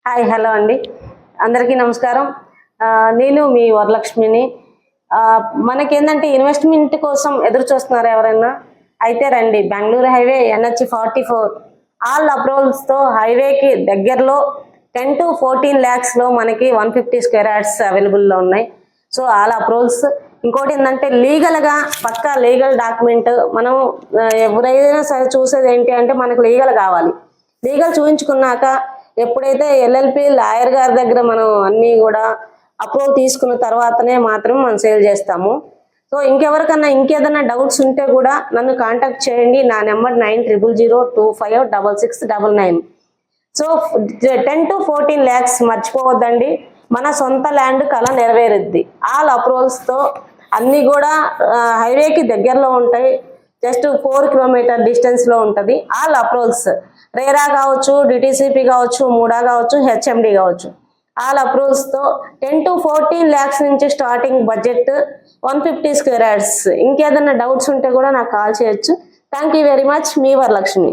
Hi hello అండి, అందరికీ నమస్కారం. నేను మీ వరలక్ష్మిని. మనకేంటంటే ఇన్వెస్ట్మెంట్ కోసం ఎదురు చూస్తున్నారు ఎవరైనా అయితే రండి. బెంగళూరు హైవే NH44 ఆల్ అప్రూవల్స్తో హైవేకి దగ్గరలో 10 to 14 lakhsలో మనకి 150 square yards అవైలబుల్లో ఉన్నాయి. So all approvals. ఇంకోటి ఏంటంటే లీగల్గా పక్కా లీగల్ డాక్యుమెంట్. మనం ఎవరైనా సరే చూసేది ఏంటి అంటే మనకు లీగల్ కావాలి. లీగల్ చూపించుకున్నాక ఎప్పుడైతే LLP లాయర్ గారి దగ్గర మనం అన్నీ కూడా అప్రూవల్ తీసుకున్న తర్వాతనే మాత్రం మనం సేల్ చేస్తాము. సో ఇంకెవరికన్నా ఇంకేదైనా డౌట్స్ ఉంటే కూడా నన్ను కాంటాక్ట్ చేయండి. నా నెంబర్ 9000256699. సో 10 to 14 lakhs మర్చిపోవద్దండి. మన సొంత ల్యాండ్ కళ నెరవేరుద్ది. ఆల్ అప్రూవల్స్తో అన్నీ కూడా హైవేకి దగ్గరలో ఉంటాయి. జస్ట్ 4 kilometer డిస్టెన్స్లో ఉంటుంది. ఆల్ అప్రూవల్స్ రేరా కావచ్చు, DTCP కావచ్చు, మూడా కావచ్చు, HMD కావచ్చు. ఆల్ అప్రూవల్స్తో 10 to 14 lakhs నుంచి స్టార్టింగ్ బడ్జెట్ 150 square yards. ఇంకేదైనా డౌట్స్ ఉంటే కూడా నాకు కాల్ చేయొచ్చు. Thank you very much. Me Varalakshmi.